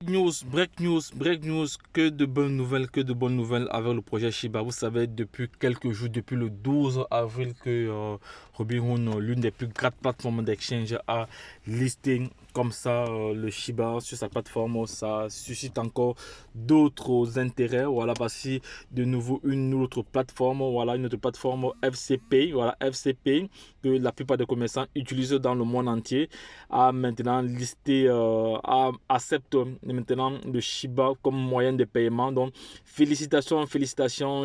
Break news, que de bonnes nouvelles avec le projet Shiba. Vous savez, depuis quelques jours, depuis le 12 avril, que Robinhood, l'une des plus grandes plateformes d'exchange, a listé comme ça le Shiba sur sa plateforme. Ça suscite encore d'autres intérêts. Voilà, voici de nouveau une autre plateforme, voilà, une autre plateforme FCP, voilà, FCP, que la plupart des commerçants utilisent dans le monde entier, a maintenant listé, accepte maintenant le Shiba comme moyen de paiement. Donc, félicitations,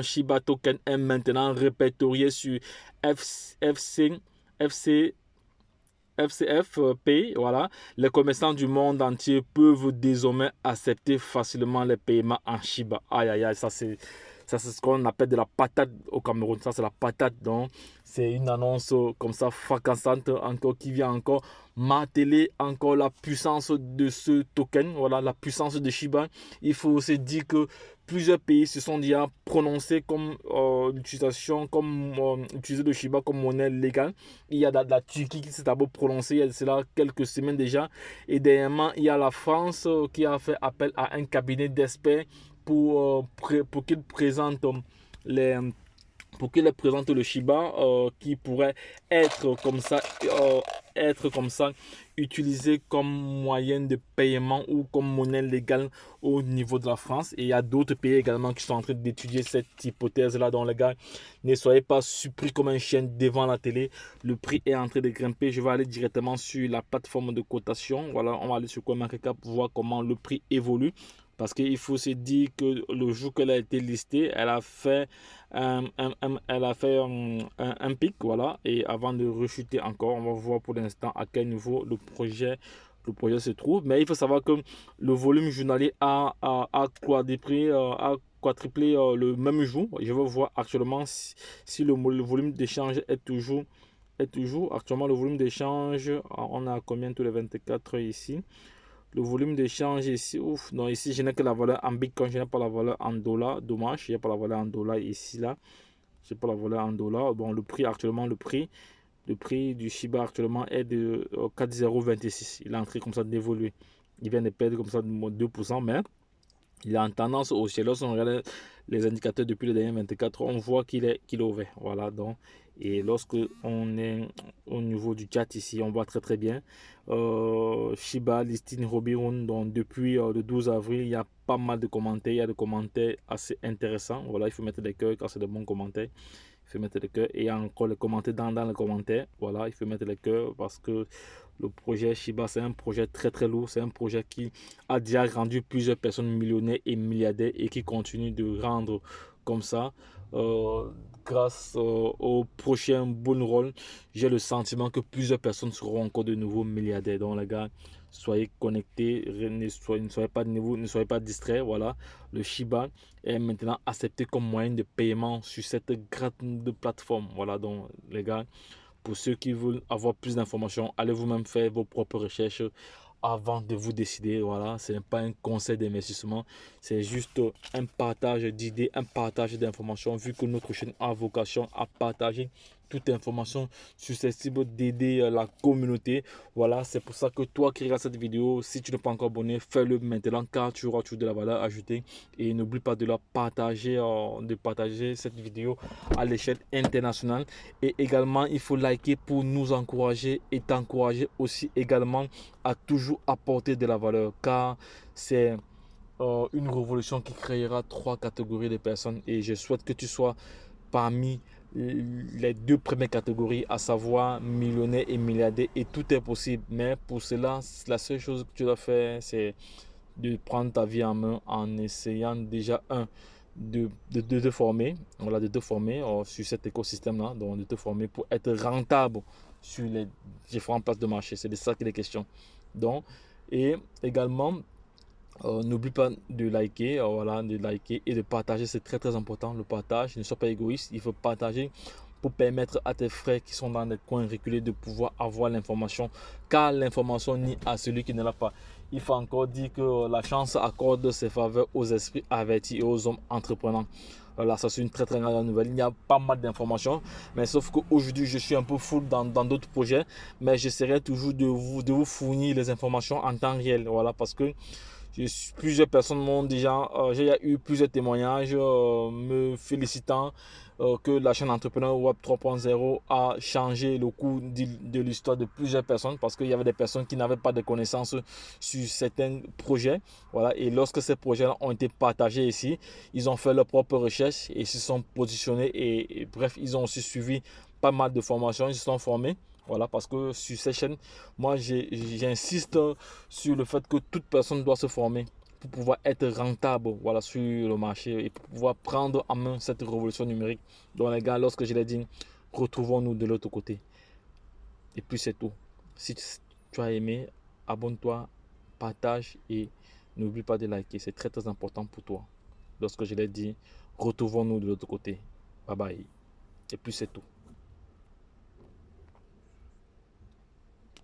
Shiba Token est maintenant répertorié sur FCFP, voilà. Les commerçants du monde entier peuvent désormais accepter facilement les paiements en Shiba. Aïe, aïe, aïe, ça c'est ce qu'on appelle de la patate au Cameroun. Ça, c'est la patate. Donc, c'est une annonce comme ça, fracassante, encore, qui vient encore marteler encore la puissance de ce token. Voilà, la puissance de Shiba. Il faut aussi dire que plusieurs pays se sont déjà prononcés comme utiliser le Shiba comme monnaie légale. Il y a la Turquie qui s'est d'abord prononcée, il y a cela quelques semaines déjà. Et dernièrement, il y a la France qui a fait appel à un cabinet d'experts pour qu'il présente les pour qu'il présente le Shiba, qui pourrait être comme ça utilisé comme moyen de paiement ou comme monnaie légale au niveau de la France. Et il y a d'autres pays également qui sont en train d'étudier cette hypothèse là. Donc les gars, ne soyez pas surpris comme un chien devant la télé. Le prix est en train de grimper. Je vais aller directement sur la plateforme de cotation. Voilà, on va aller sur CoinMarketCap pour voir comment le prix évolue. Parce qu'il faut se dire que le jour qu'elle a été listée, elle a fait un pic, voilà. Et avant de rechuter encore, on va voir pour l'instant à quel niveau le projet se trouve. Mais il faut savoir que le volume journalier a quadruplé le même jour. Je vais voir actuellement si le volume d'échange est toujours actuellement le volume d'échange. On a combien tous les 24 heures ici? Le volume d'échange ici, ouf, non, ici je n'ai que la valeur en Bitcoin, je n'ai pas la valeur en dollars, dommage, il n'y a pas la valeur en dollars ici, là, je n'ai pas la valeur en dollars. Bon, le prix actuellement, le prix du Shiba actuellement est de 4,026, il est en train comme ça d'évoluer, il vient de perdre comme ça 2%, mais il est en tendance haussière. Lorsqu'on regarde les indicateurs depuis les derniers 24 heures, on voit qu'il est ouvert. Voilà, donc, et lorsque on est au niveau du chat ici, on voit très très bien Shiba listing Robinhood. Donc depuis le 12 avril, il y a pas mal de commentaires. Il y a des commentaires assez intéressants. Voilà, il faut mettre des cœurs quand c'est de bons commentaires. Il faut mettre les cœurs. Et il y a encore les commentaires dans les commentaires. Voilà, il faut mettre les cœurs parce que le projet Shiba, c'est un projet très très lourd. C'est un projet qui a déjà rendu plusieurs personnes millionnaires et milliardaires et qui continue de rendre comme ça. Grâce au prochain bull run, j'ai le sentiment que plusieurs personnes seront encore de nouveaux milliardaires. Donc les gars, soyez connectés, ne soyez pas distraits. Voilà, le Shiba est maintenant accepté comme moyen de paiement sur cette grande plateforme. Voilà, donc les gars, pour ceux qui veulent avoir plus d'informations, allez vous-même faire vos propres recherches avant de vous décider. Voilà, ce n'est pas un conseil d'investissement, c'est juste un partage d'idées, un partage d'informations, vu que notre chaîne a vocation à partager toute information susceptible d'aider la communauté. Voilà, c'est pour ça que toi qui regardes cette vidéo, si tu n'es pas encore abonné, fais-le maintenant car tu auras toujours de la valeur ajoutée. Et n'oublie pas de partager cette vidéo à l'échelle internationale. Et également, il faut liker pour nous encourager et t'encourager aussi également à toujours apporter de la valeur, car c'est une révolution qui créera 3 catégories de personnes et je souhaite que tu sois parmi les 2 premières catégories, à savoir millionnaire et milliardaire, et tout est possible. Mais pour cela, la seule chose que tu dois faire, c'est de prendre ta vie en main en essayant déjà de te former, voilà, de te former sur cet écosystème là, donc de te former pour être rentable sur les différentes places de marché. C'est de ça qu'il est question. Donc, et également n'oublie pas de liker, voilà, de liker et de partager, c'est très très important. Le partage, ne sois pas égoïste, il faut partager pour permettre à tes frères qui sont dans des coins reculés de pouvoir avoir l'information, car l'information nie à celui qui ne l'a pas. Il faut encore dire que la chance accorde ses faveurs aux esprits avertis et aux hommes entreprenants. Voilà, ça c'est une très très grande nouvelle. Il y a pas mal d'informations, mais sauf qu'aujourd'hui je suis un peu full dans d'autres projets, mais j'essaierai toujours de vous fournir les informations en temps réel. Voilà, parce que Plusieurs personnes m'ont déjà, j'ai eu plusieurs témoignages me félicitant que la chaîne Entrepreneur Web 3.0 a changé le cours de l'histoire de plusieurs personnes parce qu'il y avait des personnes qui n'avaient pas de connaissances sur certains projets. Voilà. Et lorsque ces projets ont été partagés ici, ils ont fait leurs propres recherches et se sont positionnés. Et bref, ils ont aussi suivi pas mal de formations, ils se sont formés. Voilà, parce que sur ces chaînes, moi, j'insiste sur le fait que toute personne doit se former pour pouvoir être rentable, voilà, sur le marché et pour pouvoir prendre en main cette révolution numérique. Donc les gars, lorsque je l'ai dit, retrouvons-nous de l'autre côté. Et puis c'est tout. Si tu as aimé, abonne-toi, partage et n'oublie pas de liker. C'est très très important pour toi. Lorsque je l'ai dit, retrouvons-nous de l'autre côté. Bye bye. Et puis c'est tout.